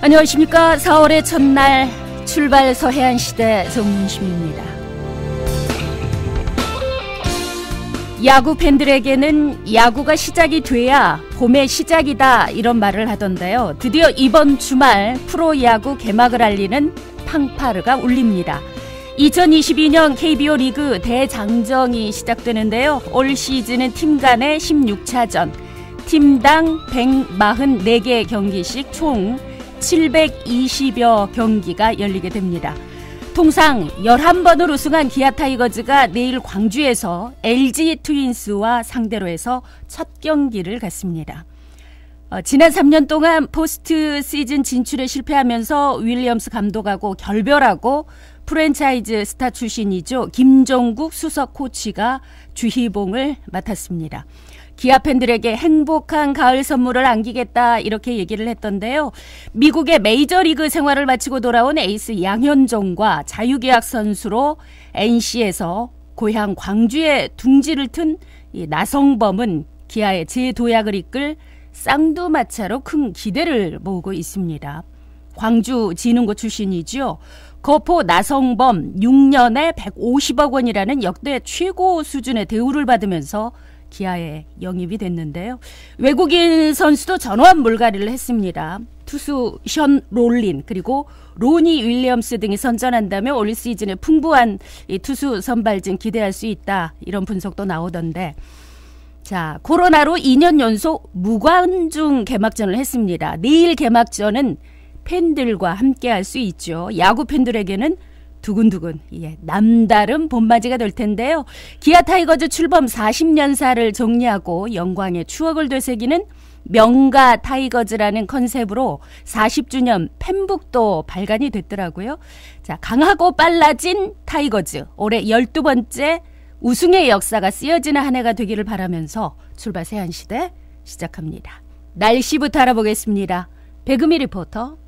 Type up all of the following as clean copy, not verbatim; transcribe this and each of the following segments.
안녕하십니까. 4월의 첫날 출발 서해안시대 정문심입니다. 야구 팬들에게는 야구가 시작이 돼야 봄의 시작이다 이런 말을 하던데요. 드디어 이번 주말 프로야구 개막을 알리는 팡파르가 울립니다. 2022년 KBO 리그 대장정이 시작되는데요. 올 시즌은 팀 간의 16차전, 팀당 144개 경기씩 총 720여 경기가 열리게 됩니다. 통상 11번을 우승한 기아 타이거즈가 내일 광주에서 LG 트윈스와 상대로 해서 첫 경기를 갖습니다. 지난 3년 동안 포스트 시즌 진출에 실패하면서 윌리엄스 감독하고 결별하고 프랜차이즈 스타 출신이죠. 김종국 수석 코치가 주희봉을 맡았습니다. 기아 팬들에게 행복한 가을 선물을 안기겠다 이렇게 얘기를 했던데요. 미국의 메이저리그 생활을 마치고 돌아온 에이스 양현종과 자유계약 선수로 NC에서 고향 광주에 둥지를 튼 이 나성범은 기아의 재도약을 이끌 쌍두마차로 큰 기대를 모으고 있습니다. 광주 진흥고 출신이죠. 거포 나성범 6년에 150억 원이라는 역대 최고 수준의 대우를 받으면서 기아에 영입이 됐는데요. 외국인 선수도 전원 물갈이를 했습니다. 투수 션 롤린 그리고 로니 윌리엄스 등이 선전한다며 올 시즌에 풍부한 이 투수 선발진 기대할 수 있다 이런 분석도 나오던데, 자, 코로나로 2년 연속 무관중 개막전을 했습니다. 내일 개막전은 팬들과 함께 할 수 있죠. 야구 팬들에게는 두근두근 남다른 봄맞이가 될 텐데요. 기아 타이거즈 출범 40년사를 정리하고 영광의 추억을 되새기는 명가 타이거즈라는 컨셉으로 40주년 팬북도 발간이 됐더라고요. 자, 강하고 빨라진 타이거즈, 올해 12번째 우승의 역사가 쓰여지는 한 해가 되기를 바라면서 출발 서해안시대 시작합니다. 날씨부터 알아보겠습니다. 배금희 리포터.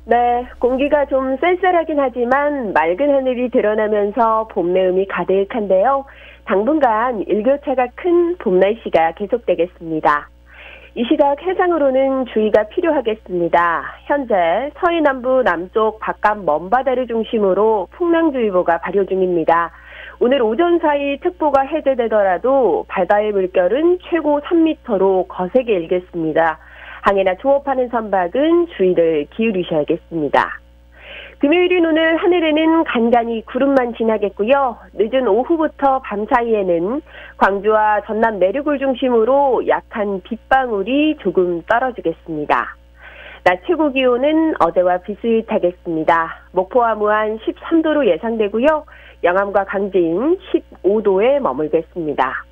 네, 공기가 좀 쌀쌀하긴 하지만 맑은 하늘이 드러나면서 봄 내음이 가득한데요. 당분간 일교차가 큰 봄 날씨가 계속되겠습니다. 이 시각 해상으로는 주의가 필요하겠습니다. 현재 서해 남부 남쪽 바깥 먼바다를 중심으로 풍랑주의보가 발효 중입니다. 오늘 오전 사이 특보가 해제되더라도 바다의 물결은 최고 3m로 거세게 일겠습니다. 항해나 조업하는 선박은 주의를 기울이셔야겠습니다. 금요일인 오늘 하늘에는 간간히 구름만 지나겠고요. 늦은 오후부터 밤 사이에는 광주와 전남 내륙을 중심으로 약한 빗방울이 조금 떨어지겠습니다. 낮 최고 기온은 어제와 비슷하겠습니다. 목포와 무안 13도로 예상되고요. 영암과 강진 15도에 머물겠습니다.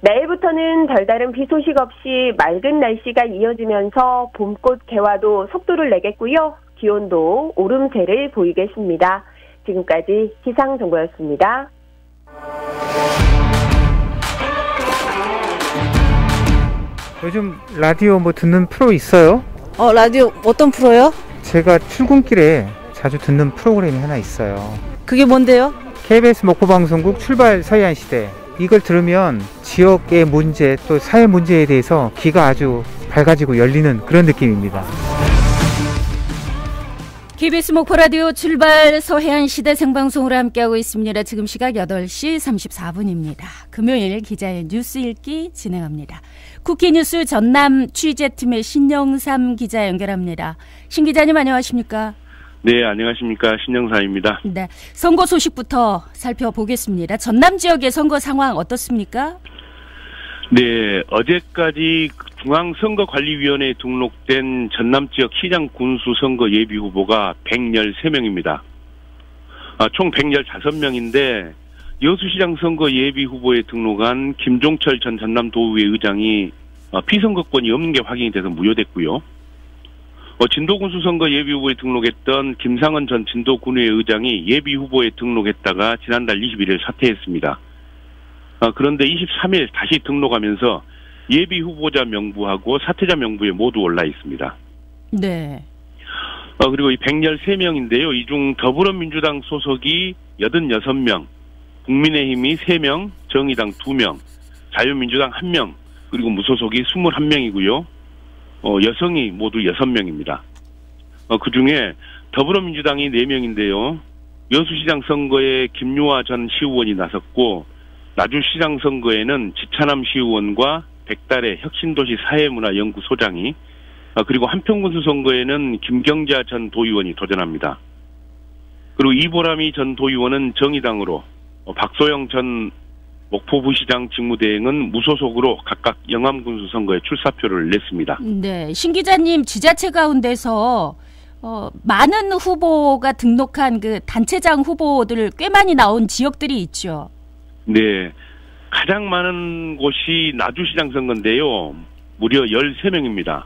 내일부터는 별다른 비 소식 없이 맑은 날씨가 이어지면서 봄꽃 개화도 속도를 내겠고요. 기온도 오름세를 보이겠습니다. 지금까지 기상정보였습니다. 요즘 라디오 듣는 프로 있어요? 라디오 어떤 프로요? 제가 출근길에 자주 듣는 프로그램이 하나 있어요. 그게 뭔데요? KBS 목포방송국 출발 서해안시대. 이걸 들으면 지역의 문제 또 사회 문제에 대해서 귀가 아주 밝아지고 열리는 그런 느낌입니다. KBS 목포라디오 출발 서해안시대 생방송으로 함께하고 있습니다. 지금 시각 8시 34분입니다. 금요일 기자의 뉴스 읽기 진행합니다. 쿠키뉴스 전남 취재팀의 신영삼 기자 연결합니다. 신 기자님 안녕하십니까? 네, 안녕하십니까. 신영삼입니다. 네, 선거 소식부터 살펴보겠습니다. 전남 지역의 선거 상황 어떻습니까? 네, 어제까지 중앙선거관리위원회에 등록된 전남 지역 시장 군수 선거 예비 후보가 113명입니다. 총 115명인데 여수시장 선거 예비 후보에 등록한 김종철 전 전남도의회 의장이 피선거권이 없는 게 확인이 돼서 무효됐고요. 진도군수 선거 예비 후보에 등록했던 김상은 전 진도군의회 의장이 예비 후보에 등록했다가 지난달 21일 사퇴했습니다. 그런데 23일 다시 등록하면서 예비 후보자 명부하고 사퇴자 명부에 모두 올라 있습니다. 네. 그리고 이 113명인데요. 이 중 더불어민주당 소속이 86명, 국민의힘이 3명, 정의당 2명, 자유민주당 1명, 그리고 무소속이 21명이고요. 여성이 모두 6명입니다. 그중에 더불어민주당이 4명인데요. 여수시장 선거에 김유아 전 시의원이 나섰고 나주시장 선거에는 지차남 시의원과 백달의 혁신도시 사회문화연구소장이 그리고 한평군수 선거에는 김경자 전 도의원이 도전합니다. 그리고 이보람이 전 도의원은 정의당으로 박소영 전 목포부시장 직무대행은 무소속으로 각각 영암군수 선거에 출사표를 냈습니다. 네, 신 기자님 지자체 가운데서 많은 후보가 등록한 그 단체장 후보들 꽤 많이 나온 지역들이 있죠. 네, 가장 많은 곳이 나주시장 선거인데요. 무려 13명입니다.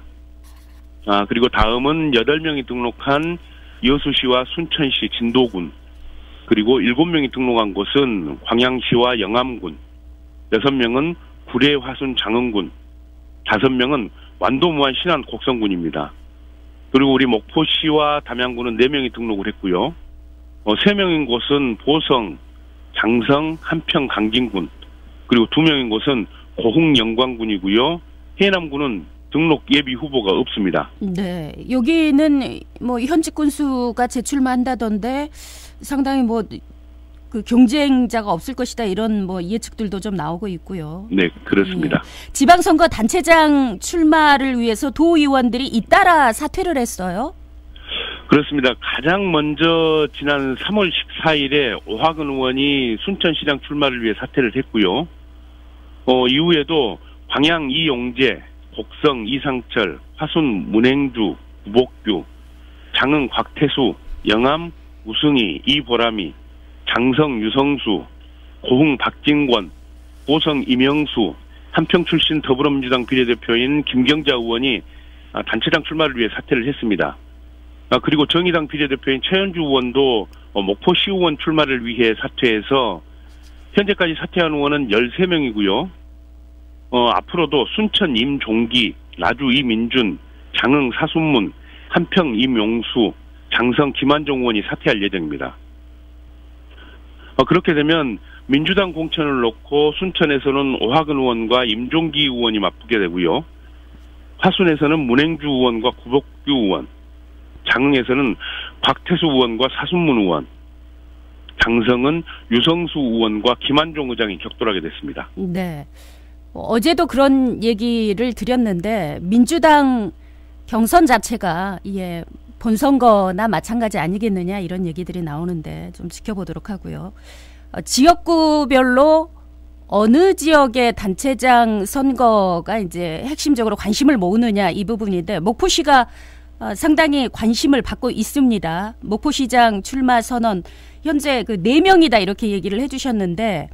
그리고 다음은 8명이 등록한 여수시와 순천시 진도군, 그리고 7명이 등록한 곳은 광양시와 영암군, 6명은 구례 화순 장흥군, 5명은 완도무안 신안 곡성군입니다. 그리고 우리 목포시와 담양군은 4명이 등록을 했고요. 3명인 곳은 보성, 장성, 한평, 강진군, 그리고 2명인 곳은 고흥, 영광군이고요. 해남군은 등록 예비 후보가 없습니다. 네, 여기는 뭐 현직 군수가 재출마한다던데 상당히 뭐 그 경쟁자가 없을 것이다 이런 뭐 예측들도 좀 나오고 있고요. 네, 그렇습니다. 예. 지방선거 단체장 출마를 위해서 도의원들이 잇따라 사퇴를 했어요. 그렇습니다. 가장 먼저 지난 3월 14일에 오하근 의원이 순천시장 출마를 위해 사퇴를 했고요. 이후에도 광양 이용재, 곡성 이상철, 화순 문행주, 구복규, 장흥 곽태수, 영암 우승희 이보람이, 장성 유성수, 고흥 박진권, 보성 이명수, 한평 출신 더불어민주당 비례대표인 김경자 의원이 단체장 출마를 위해 사퇴를 했습니다. 그리고 정의당 비례대표인 최현주 의원도 목포시의원 출마를 위해 사퇴해서 현재까지 사퇴한 의원은 13명이고요. 앞으로도 순천 임종기, 나주 이민준, 장흥 사순문, 한평 임용수, 장성 김한종 의원이 사퇴할 예정입니다. 그렇게 되면 민주당 공천을 놓고 순천에서는 오하근 의원과 임종기 의원이 맞붙게 되고요. 화순에서는 문행주 의원과 구복규 의원, 장흥에서는 곽태수 의원과 사순문 의원, 장성은 유성수 의원과 김한종 의장이 격돌하게 됐습니다. 네. 어제도 그런 얘기를 드렸는데 민주당 경선 자체가 본선거나 마찬가지 아니겠느냐 이런 얘기들이 나오는데 좀 지켜보도록 하고요. 지역구별로 어느 지역의 단체장 선거가 이제 핵심적으로 관심을 모으느냐 이 부분인데 목포시가 상당히 관심을 받고 있습니다. 목포시장 출마 선언 현재 그 4명이다 이렇게 얘기를 해주셨는데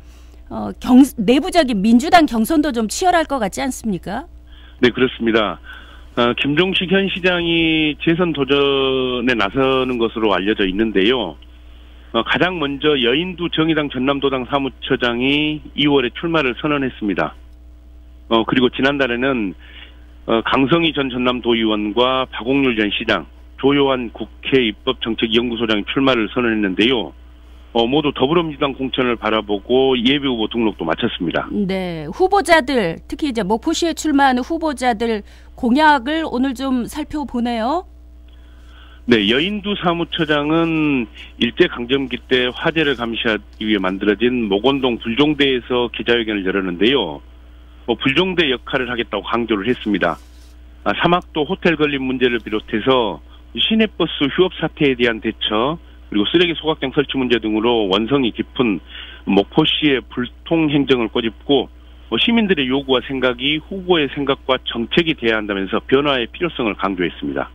내부적인 민주당 경선도 좀 치열할 것 같지 않습니까? 네, 그렇습니다. 김종식 현 시장이 재선 도전에 나서는 것으로 알려져 있는데요. 가장 먼저 여인두 정의당 전남도당 사무처장이 2월에 출마를 선언했습니다. 그리고 지난달에는 강성희 전 전남도의원과 박옥률 전 시장, 조요한 국회 입법정책연구소장이 출마를 선언했는데요. 모두 더불어민주당 공천을 바라보고 예비후보 등록도 마쳤습니다. 네, 후보자들 특히 이제 목포시에 출마하는 후보자들 공약을 오늘 좀 살펴보네요. 네, 여인두 사무처장은 일제강점기 때 화재를 감시하기 위해 만들어진 목원동 불종대에서 기자회견을 열었는데요. 불종대 역할을 하겠다고 강조를 했습니다. 사막도 호텔 건립 문제를 비롯해서 시내버스 휴업 사태에 대한 대처, 그리고 쓰레기 소각장 설치 문제 등으로 원성이 깊은 목포시의 불통 행정을 꼬집고 시민들의 요구와 생각이 후보의 생각과 정책이 돼야 한다면서 변화의 필요성을 강조했습니다.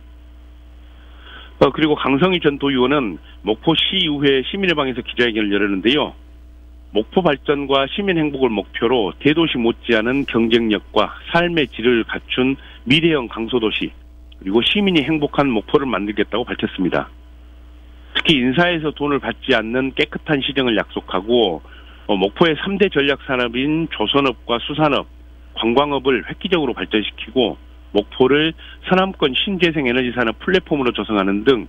그리고 강성희 전 도의원은 목포시의회 시민의 방에서 기자회견을 열었는데요. 목포 발전과 시민 행복을 목표로 대도시 못지않은 경쟁력과 삶의 질을 갖춘 미래형 강소도시, 그리고 시민이 행복한 목포를 만들겠다고 밝혔습니다. 특히 인사에서 돈을 받지 않는 깨끗한 시정을 약속하고 목포의 3대 전략산업인 조선업과 수산업, 관광업을 획기적으로 발전시키고 목포를 서남권 신재생 에너지 산업 플랫폼으로 조성하는 등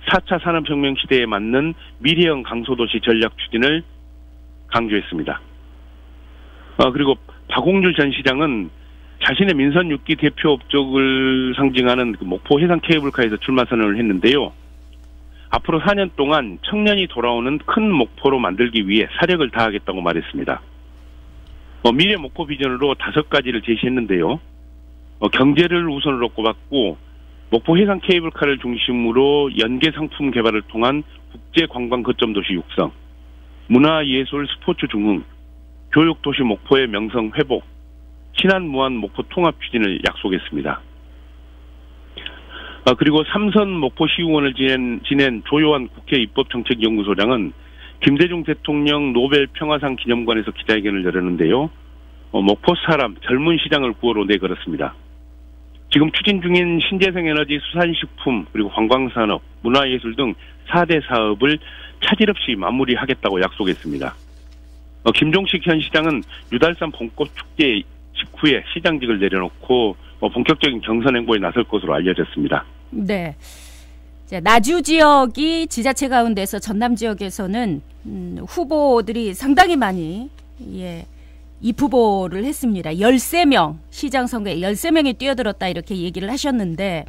4차 산업혁명 시대에 맞는 미래형 강소도시 전략 추진을 강조했습니다. 그리고 박옥률 전 시장은 자신의 민선 6기 대표 업적을 상징하는 그 목포 해상 케이블카에서 출마 선언을 했는데요. 앞으로 4년 동안 청년이 돌아오는 큰 목포로 만들기 위해 사력을 다하겠다고 말했습니다. 미래 목포 비전으로 5가지를 제시했는데요. 경제를 우선으로 꼽았고 목포 해상 케이블카를 중심으로 연계 상품 개발을 통한 국제 관광 거점 도시 육성, 문화 예술 스포츠 중흥, 교육 도시 목포의 명성 회복, 신안 무안 목포 통합 추진을 약속했습니다. 그리고 삼선 목포시의원을 지낸 조요한 국회 입법정책연구소장은 김대중 대통령 노벨 평화상 기념관에서 기자회견을 열었는데요. 목포 사람 젊은 시장을 구호로 내걸었습니다. 지금 추진 중인 신재생에너지 수산식품 그리고 관광산업, 문화예술 등 4대 사업을 차질 없이 마무리하겠다고 약속했습니다. 김종식 현 시장은 유달산 봄꽃 축제 직후에 시장직을 내려놓고 본격적인 경선 행보에 나설 것으로 알려졌습니다. 네. 나주 지역이 지자체 가운데서 전남 지역에서는 후보들이 상당히 많이 입후보를 했습니다. 13명, 시장 선거에 13명이 뛰어들었다 이렇게 얘기를 하셨는데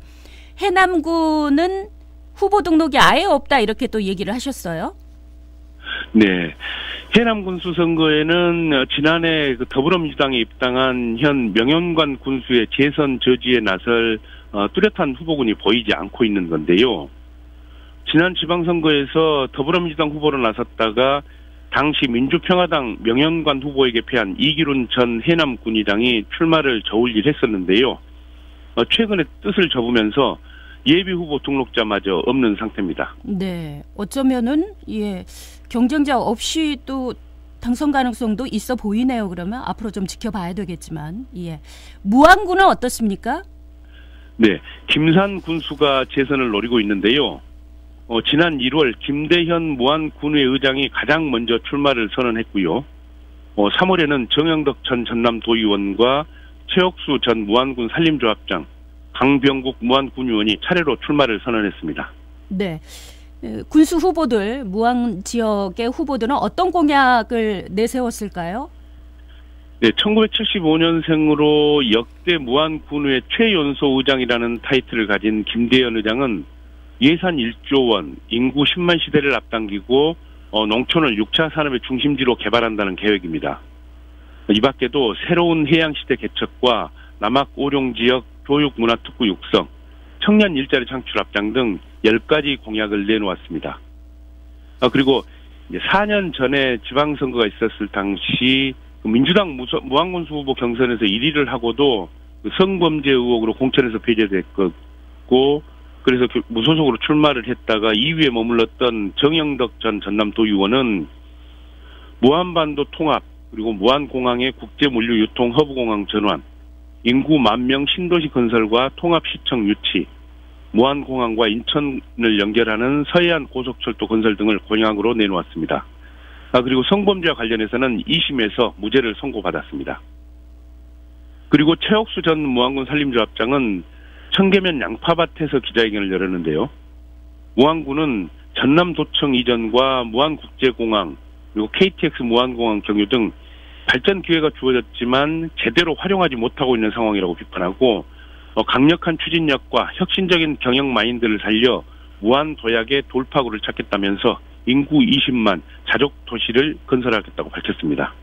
해남군은 후보 등록이 아예 없다 이렇게 또 얘기를 하셨어요. 네. 해남 군수 선거에는 지난해 더불어민주당에 입당한 현 명현관 군수의 재선 저지에 나설 뚜렷한 후보군이 보이지 않고 있는 건데요. 지난 지방선거에서 더불어민주당 후보로 나섰다가 당시 민주평화당 명현관 후보에게 패한 이기룬 전 해남군의당이 출마를 저울질했었는데요. 최근에 뜻을 접으면서 예비 후보 등록자마저 없는 상태입니다. 네, 어쩌면은 경쟁자 없이 또 당선 가능성도 있어 보이네요. 그러면 앞으로 좀 지켜봐야 되겠지만, 무안군은 어떻습니까? 네, 김산 군수가 재선을 노리고 있는데요. 지난 1월 김대현 무안군의 의장이 가장 먼저 출마를 선언했고요. 3월에는 정영덕 전 전남도의원과 최옥수 전 무안군 산림조합장, 강병국 무안군의원이 차례로 출마를 선언했습니다. 네, 군수 후보들, 무안 지역의 후보들은 어떤 공약을 내세웠을까요? 네, 1975년생으로 역대 무안군의 최연소 의장이라는 타이틀을 가진 김대현 의장은 예산 1조 원, 인구 10만 시대를 앞당기고 농촌을 6차 산업의 중심지로 개발한다는 계획입니다. 이 밖에도 새로운 해양시대 개척과 남학 오룡지역 교육문화특구 육성, 청년 일자리 창출 앞장 등 10가지 공약을 내놓았습니다. 그리고 4년 전에 지방선거가 있었을 당시 민주당 무안군수 후보 경선에서 1위를 하고도 성범죄 의혹으로 공천에서 배제됐고 그래서 무소속으로 출마를 했다가 2위에 머물렀던 정영덕 전 전남도의원은 무안반도 통합 그리고 무안공항의 국제물류유통 허브공항 전환, 인구 10,000명 신도시 건설과 통합시청 유치, 무안공항과 인천을 연결하는 서해안 고속철도 건설 등을 공약으로 내놓았습니다. 그리고 성범죄와 관련해서는 2심에서 무죄를 선고받았습니다. 그리고 최옥수 전 무안군 산림조합장은 청계면 양파밭에서 기자회견을 열었는데요. 무안군은 전남도청 이전과 무안국제공항 그리고 KTX 무안공항 경유 등 발전 기회가 주어졌지만 제대로 활용하지 못하고 있는 상황이라고 비판하고 강력한 추진력과 혁신적인 경영 마인드를 살려 무안도약의 돌파구를 찾겠다면서 인구 20만 자족 도시를 건설하겠다고 밝혔습니다.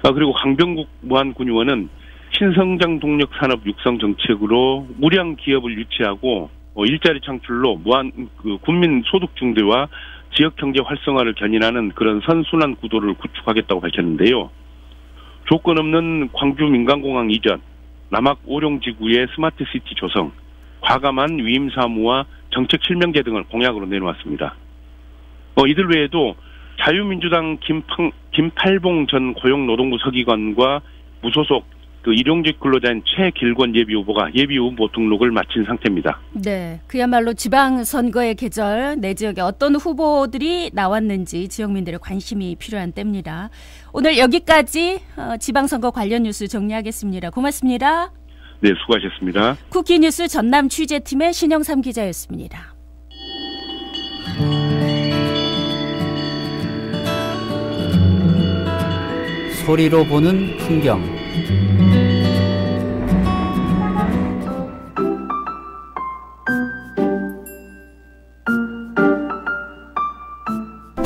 그리고 강병국 무안군의원은 신성장 동력 산업 육성 정책으로 무량 기업을 유치하고 일자리 창출로 군민 소득 증대와 지역 경제 활성화를 견인하는 그런 선순환 구도를 구축하겠다고 밝혔는데요. 조건 없는 광주 민간공항 이전, 남학 오룡지구의 스마트시티 조성, 과감한 위임 사무와 정책 실명제 등을 공약으로 내놓았습니다. 이들 외에도 자유민주당 김팔봉 전 고용노동부 서기관과 무소속 일용직 근로자인 최길권 예비후보가 예비후보 등록을 마친 상태입니다. 네, 그야말로 지방선거의 계절 내 지역에 어떤 후보들이 나왔는지 지역민들의 관심이 필요한 때입니다. 오늘 여기까지 지방선거 관련 뉴스 정리하겠습니다. 고맙습니다. 네, 수고하셨습니다. 쿠키뉴스 전남 취재팀의 신영삼 기자였습니다. 소리로 보는 풍경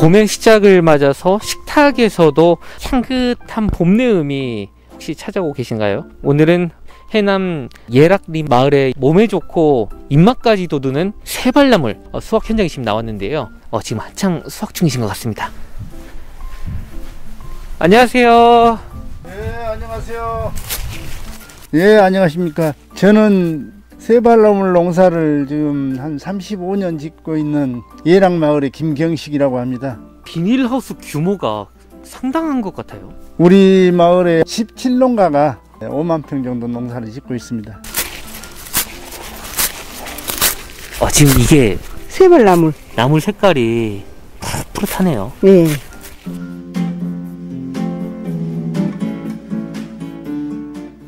봄의 시작을 맞아서 식탁에서도 향긋한 봄내음이 혹시 찾아오고 계신가요? 오늘은 해남 예락리 마을에 몸에 좋고 입맛까지 돋우는 새발나물 수확 현장에 지금 나왔는데요. 지금 한창 수확 중이신 것 같습니다. 안녕하세요. 네, 안녕하세요. 예, 안녕하십니까. 저는 새발나물 농사를 지금 한 35년 짓고 있는 예락마을의 김경식이라고 합니다. 비닐하우스 규모가 상당한 것 같아요. 우리 마을에 17농가가 5만 평 정도 농사를 짓고 있습니다. 지금 이게 새발나물. 나물 색깔이 푸릇푸릇하네요. 네.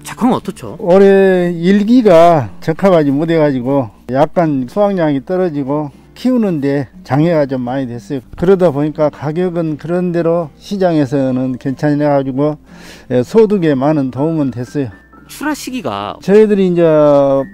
작황은 어떻죠? 올해 일기가 적합하지 못해가지고 약간 수확량이 떨어지고 키우는데 장애가 좀 많이 됐어요. 그러다 보니까 가격은 그런대로 시장에서는 괜찮아가지고 소득에 많은 도움은 됐어요. 출하 시기가 저희들이 이제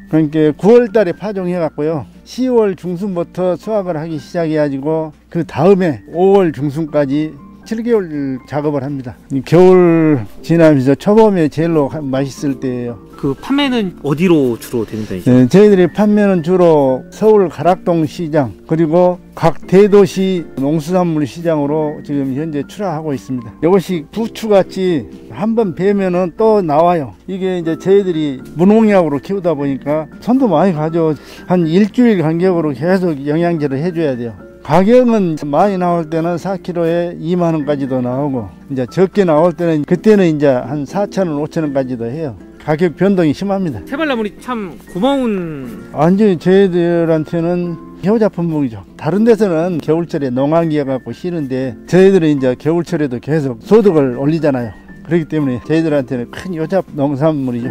그러니까 9월 달에 파종해 갖고요. 10월 중순부터 수확을 하기 시작해가지고 그 다음에 5월 중순까지 7개월 작업을 합니다. 겨울 지나면서 초봄에 제일로 맛있을 때예요. 그 판매는 어디로 주로 되는 편이죠? 네, 저희들이 판매는 주로 서울 가락동 시장 그리고 각 대도시 농수산물 시장으로 지금 현재 출하하고 있습니다. 이것이 부추같이 한번 베면은 또 나와요. 이게 이제 저희들이 무농약으로 키우다 보니까 손도 많이 가죠. 한 일주일 간격으로 계속 영양제를 해줘야 돼요. 가격은 많이 나올 때는 4kg에 2만 원까지도 나오고 이제 적게 나올 때는 그때는 이제 한 4,000원, 5,000원까지도 해요. 가격 변동이 심합니다. 새발나물이 참 고마운. 완전히 저희들한테는 효자품목이죠. 다른 데서는 겨울철에 농한기가 갖고 쉬는데 저희들은 이제 겨울철에도 계속 소득을 올리잖아요. 그렇기 때문에 저희들한테는 큰 효자 농산물이죠.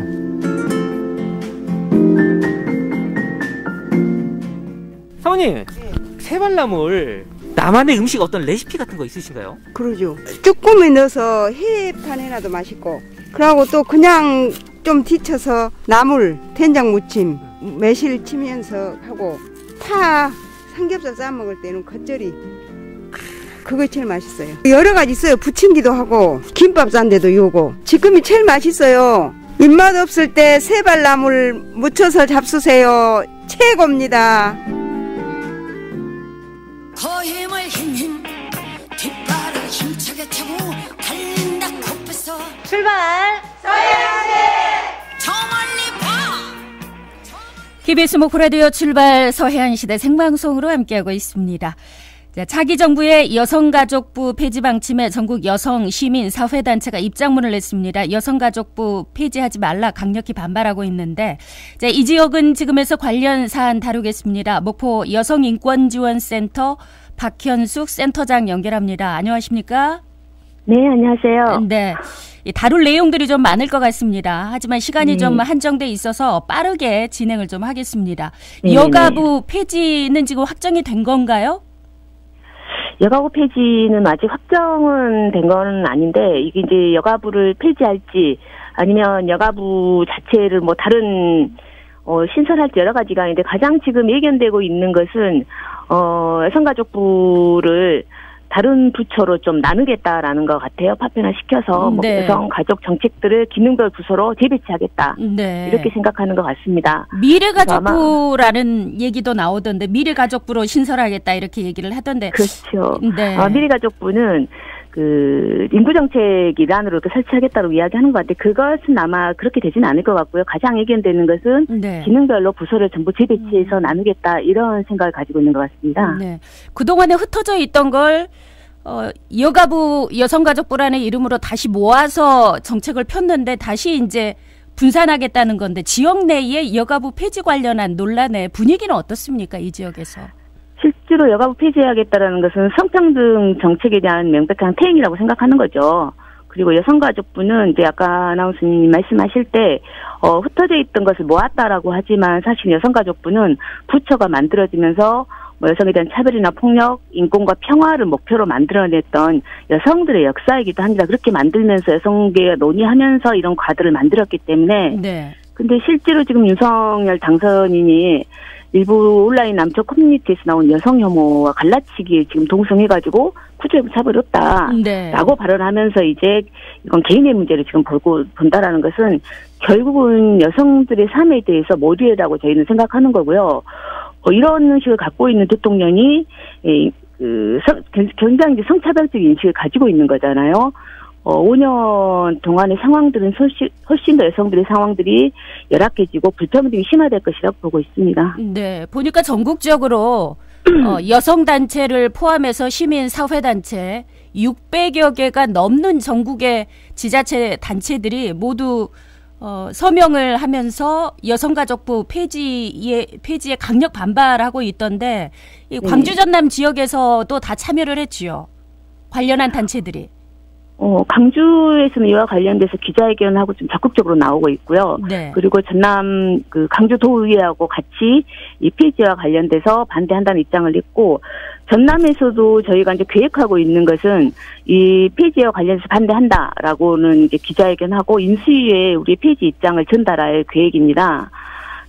사모님, 새발나물 나만의 음식 어떤 레시피 같은 거 있으신가요? 그러죠. 쭈꾸미 넣어서 회판 해놔도 맛있고, 그러고 또 그냥 좀 데쳐서 나물, 된장 무침, 매실 치면서 하고, 파 삼겹살 싸 먹을 때는 겉절이, 그거 제일 맛있어요. 여러 가지 있어요. 부침기도 하고 김밥 싼데도 요거. 지금이 제일 맛있어요. 입맛 없을 때 새발나물 무쳐서 잡수세요. 최고입니다. 힘을 힘 뒷발을 힘차게 차고 달린다 코빼서 출발! 서해안시 저 멀리 봐. KBS 목포라디오 출발 서해안시대 생방송으로 함께하고 있습니다. 자, 차기 정부의 여성가족부 폐지 방침에 전국 여성 시민 사회단체가 입장문을 냈습니다. 여성가족부 폐지하지 말라 강력히 반발하고 있는데, 자, 이 지역은 지금에서 관련 사안 다루겠습니다. 목포 여성인권지원센터 박현숙 센터장 연결합니다. 안녕하십니까? 네, 안녕하세요. 네. 다룰 내용들이 좀 많을 것 같습니다. 하지만 시간이 좀 한정돼 있어서 빠르게 진행을 좀 하겠습니다. 여가부 폐지는 지금 확정이 된 건가요? 여가부 폐지는 아직 확정은 된 건 아닌데, 이게 이제 여가부를 폐지할지 아니면 여가부 자체를 뭐 다른 신설할지 여러 가지가 있는데, 가장 지금 예견되고 있는 것은 여성가족부를 다른 부처로 좀 나누겠다라는 것 같아요. 파편화시켜서 뭐 여성가족 정책들을 기능별 부서로 재배치하겠다. 네. 이렇게 생각하는 것 같습니다. 미래가족부라는 얘기도 나오던데, 미래가족부로 신설하겠다 이렇게 얘기를 하던데. 그렇죠. 네. 미래가족부는 그 인구정책이란으로도 설치하겠다고 이야기하는 것 같은데, 그것은 아마 그렇게 되지는 않을 것 같고요. 가장 예견되는 것은 기능별로 부서를 전부 재배치해서 나누겠다, 이런 생각을 가지고 있는 것 같습니다. 네. 그동안에 흩어져 있던 걸 여가부 여성가족부라는 이름으로 다시 모아서 정책을 폈는데 다시 이제 분산하겠다는 건데, 지역 내의 여가부 폐지 관련한 논란의 분위기는 어떻습니까, 이 지역에서? 실제로 여가부 폐지해야겠다라는 것은 성평등 정책에 대한 명백한 퇴행이라고 생각하는 거죠. 그리고 여성가족부는 이제 아까 아나운서님이 말씀하실 때 흩어져 있던 것을 모았다라고 하지만, 사실 여성가족부는 부처가 만들어지면서 뭐 여성에 대한 차별이나 폭력, 인권과 평화를 목표로 만들어냈던 여성들의 역사이기도 합니다. 그렇게 만들면서 여성계가 논의하면서 이런 과들을 만들었기 때문에. 네. 근데 실제로 지금 윤석열 당선인이 일부 온라인 남쪽 커뮤니티에서 나온 여성 혐오와 갈라치기에 지금 동성해가지고 구조를 차버렸다. 네. 라고 발언하면서 이제 이건 개인의 문제를 지금 본다라는 것은 결국은 여성들의 삶에 대해서 모두애라고 저희는 생각하는 거고요. 이런 의식을 갖고 있는 대통령이 굉장히 이제 성차별적 인식을 가지고 있는 거잖아요. 5년 동안의 상황들은 훨씬 더 여성들의 상황들이 열악해지고 불평등이 심화될 것이라고 보고 있습니다. 네, 보니까 전국적으로 여성단체를 포함해서 시민사회단체 600여 개가 넘는 전국의 지자체 단체들이 모두 서명을 하면서 여성가족부 폐지에 강력 반발하고 있던데 이 광주 전남 지역에서도 다 참여를 했지요. 관련한 단체들이. 광주에서는 이와 관련돼서 기자회견하고 좀 적극적으로 나오고 있고요. 네. 그리고 전남 강주도의회하고 같이 이 폐지와 관련돼서 반대한다는 입장을 냈고, 전남에서도 저희가 이제 계획하고 있는 것은 이 폐지와 관련해서 반대한다라고는 이제 기자회견하고 인수위에 우리 폐지 입장을 전달할 계획입니다.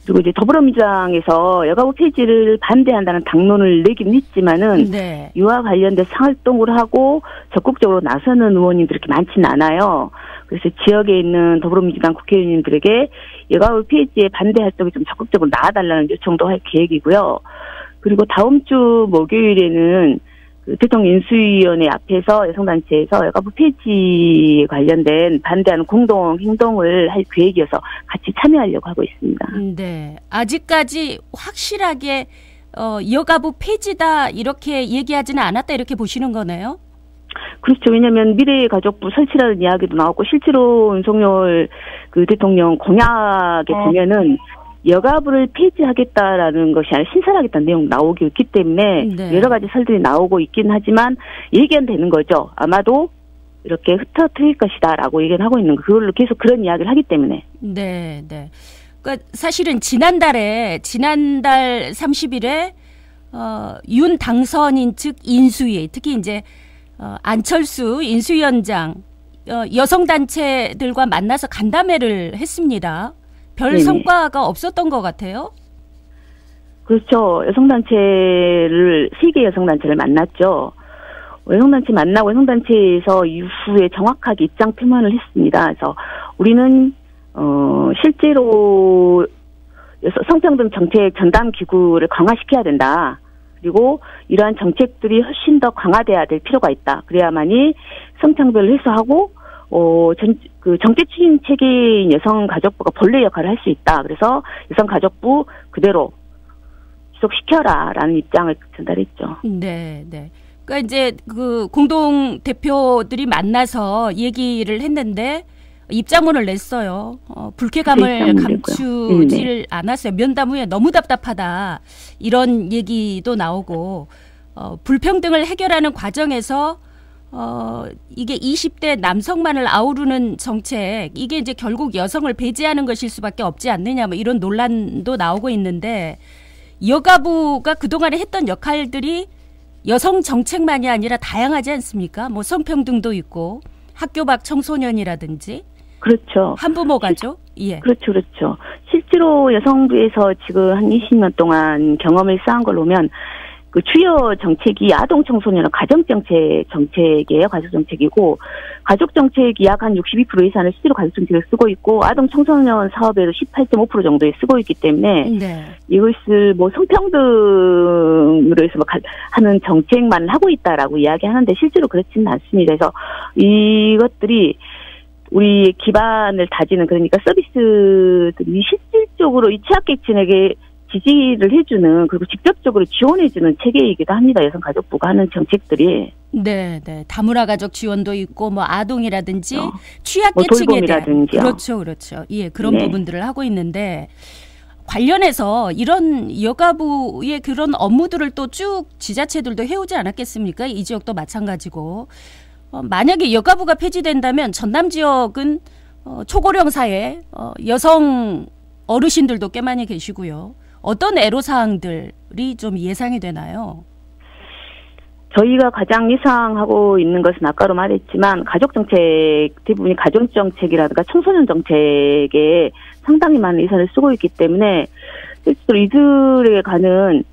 그리고 이제 더불어민주당에서 여가부 폐지를 반대한다는 당론을 내긴 했지만은 네. 이와 관련돼서 활동을 하고 적극적으로 나서는 의원님들이 그렇게 많지는 않아요. 그래서 지역에 있는 더불어민주당 국회의원님들에게 여가부 폐지에 반대 활동에 좀 적극적으로 나와달라는 요청도 할 계획이고요. 그리고 다음 주 목요일에는 대통령 인수위원회 앞에서 여성단체에서 여가부 폐지 관련된 반대하는 공동 행동을 할 계획이어서 같이 참여하려고 하고 있습니다. 네, 아직까지 확실하게 여가부 폐지다 이렇게 얘기하지는 않았다 이렇게 보시는 거네요? 그렇죠. 왜냐하면 미래의 가족부 설치라는 이야기도 나왔고 실제로 윤석열 대통령 공약에 보면은 여가부를 폐지하겠다라는 것이 아니라 신설하겠다는 내용 나오고 있기 때문에 네. 여러 가지 설들이 나오고 있긴 하지만 얘기는 되는 거죠. 아마도 이렇게 흩어뜨릴 것이다라고 얘기를 하고 있는 거. 그걸로 계속 그런 이야기를 하기 때문에. 네, 네. 그러니까 사실은 지난달 30일에 윤 당선인 측 인수위, 특히 이제 안철수 인수위원장 여성단체들과 만나서 간담회를 했습니다. 별 네네. 성과가 없었던 것 같아요. 그렇죠. 여성단체를, 세계 여성단체를 만났죠. 여성단체 만나고 여성단체에서 이후에 정확하게 입장 표명을 했습니다. 그래서 우리는, 실제로 성평등 정책 전담 기구를 강화시켜야 된다. 그리고 이러한 정책들이 훨씬 더 강화돼야 될 필요가 있다. 그래야만이 성차별을 해소하고, 정책 추진 체계인 여성가족부가 본래 역할을 할 수 있다. 그래서 여성가족부 그대로 지속시켜라라는 입장을 전달했죠. 네, 네. 그러니까 이제 공동 대표들이 만나서 얘기를 했는데 입장문을 냈어요. 불쾌감을 감추질 않았어요. 면담 후에 너무 답답하다. 이런 얘기도 나오고, 불평등을 해결하는 과정에서 이게 20대 남성만을 아우르는 정책, 이게 이제 결국 여성을 배제하는 것일 수밖에 없지 않느냐, 뭐 이런 논란도 나오고 있는데, 여가부가 그동안에 했던 역할들이 여성 정책만이 아니라 다양하지 않습니까? 뭐 성평등도 있고, 학교 밖 청소년이라든지. 그렇죠. 한부모가죠? 예. 그렇죠, 그렇죠. 실제로 여성부에서 지금 한 20년 동안 경험을 쌓은 걸 보면, 주요 정책이 아동 청소년 정책이에요. 가족정책이고, 가족정책이 약 한 62% 이상을 실제로 가족정책을 쓰고 있고, 아동 청소년 사업에도 18.5% 정도에 쓰고 있기 때문에, 네. 이것을 성평등으로 해서 하는 정책만 하고 있다라고 이야기하는데, 실제로 그렇지는 않습니다. 그래서 이것들이 우리 기반을 다지는, 그러니까 서비스들이 실질적으로 이 취약계층에게 지지를 해주는, 그리고 직접적으로 지원해주는 체계이기도 합니다. 여성가족부가 하는 정책들이. 네, 네. 다문화 가족 지원도 있고, 뭐 아동이라든지 취약계층에 대한, 그렇죠, 그렇죠. 예, 그런 부분들을 하고 있는데, 관련해서 이런 여가부의 그런 업무들을 또 쭉 지자체들도 해오지 않았겠습니까? 이 지역도 마찬가지고. 만약에 여가부가 폐지된다면 전남 지역은 초고령 사회, 여성 어르신들도 꽤 많이 계시고요. 어떤 애로사항들이 좀 예상이 되나요? 저희가 가장 예상하고 있는 것은 아까도 말했지만 가족정책, 대부분이 가정정책이라든가 청소년 정책에 상당히 많은 예산을 쓰고 있기 때문에 실제로 이들에 관한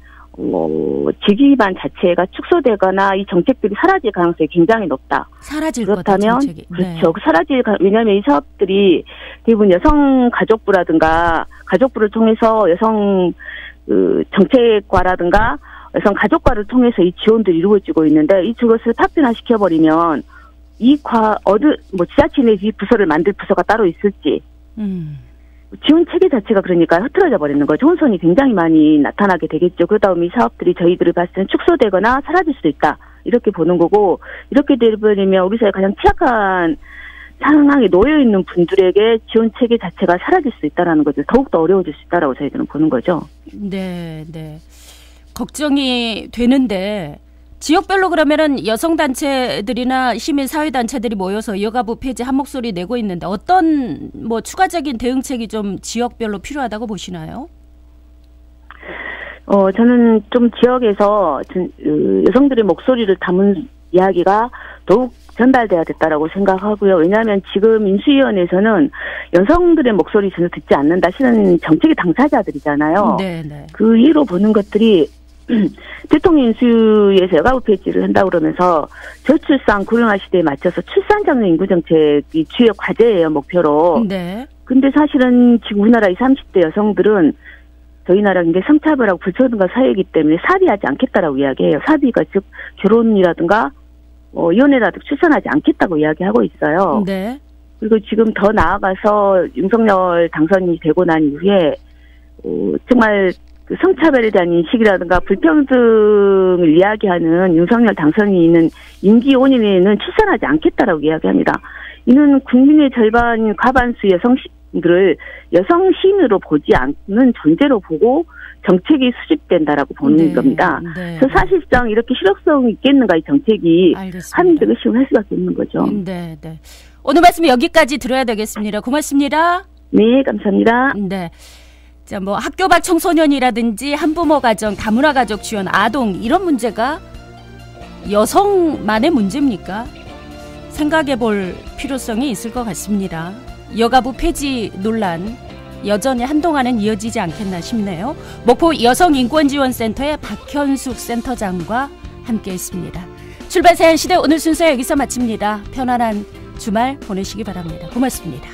직위반 자체가 축소되거나 이 정책들이 사라질 가능성이 굉장히 높다. 사라질 그렇다면 거다, 정책이. 그렇죠. 왜냐하면 이 사업들이 대부분 여성가족부라든가 가족부를 통해서 여성 정책과라든가 여성 가족과를 통해서 이 지원들이 이루어지고 있는데 이것을 파편화시켜버리면 지자체 내 이 부서를 만들 부서가 따로 있을지 지원 체계 자체가 그러니까 흐트러져 버리는 거죠. 혼선이 굉장히 많이 나타나게 되겠죠. 그러다 보면 이 사업들이 저희들을 봤을 때는 축소되거나 사라질 수도 있다. 이렇게 보는 거고 이렇게 되버리면 우리 사회 가장 취약한 상황에 놓여 있는 분들에게 지원 체계 자체가 사라질 수 있다라는 거죠. 더욱더 어려워질 수 있다라고 저희들은 보는 거죠. 네, 네. 걱정이 되는데 지역별로 그러면은 여성단체들이나 시민사회단체들이 모여서 여가부 폐지 한 목소리 내고 있는데 어떤 추가적인 대응책이 좀 지역별로 필요하다고 보시나요? 저는 좀 지역에서 여성들의 목소리를 담은 이야기가 더욱 전달돼야 됐다라고 생각하고요. 왜냐하면 지금 인수위원회에서는 여성들의 목소리 전혀 듣지 않는다. 실은 정책의 당사자들이잖아요. 네네. 그 이유로 보는 것들이 대통령 인수위에서 여가부 폐지를 한다고 그러면서 저출산 고령화 시대에 맞춰서 출산 장려 인구 정책이 주요 과제예요, 목표로. 네. 근데 사실은 지금 우리나라 20, 30대 여성들은 저희 나라 굉장히 성차별하고 불평등한 사회이기 때문에 사비하지 않겠다라고 이야기해요. 사비가 즉 결혼이라든가 연애라든가 출산하지 않겠다고 이야기하고 있어요. 네. 그리고 지금 더 나아가서 윤석열 당선이 되고 난 이후에 정말 성차별에 대한 인식이라든가 불평등을 이야기하는 윤석열 당선이 있는 임기 5년에는 출산하지 않겠다라고 이야기합니다. 이는 국민의 절반 과반수 여성들을 여성신으로 보지 않는 존재로 보고 정책이 수집된다라고 보는 겁니다. 네. 그래서 사실상 이렇게 실효성 있겠는가 이 정책이 하는데 의심을 할 수밖에 없는 거죠. 네, 네. 오늘 말씀 여기까지 들어야 되겠습니다. 고맙습니다. 네, 감사합니다. 네. 자, 학교 밖 청소년이라든지 한부모 가정, 다문화 가족 지원, 아동 이런 문제가 여성만의 문제입니까? 생각해 볼 필요성이 있을 것 같습니다. 여가부 폐지 논란 여전히 한동안은 이어지지 않겠나 싶네요. 목포 여성인권지원센터의 박현숙 센터장과 함께했습니다. 출발 새한 시대 오늘 순서 여기서 마칩니다. 편안한 주말 보내시기 바랍니다. 고맙습니다.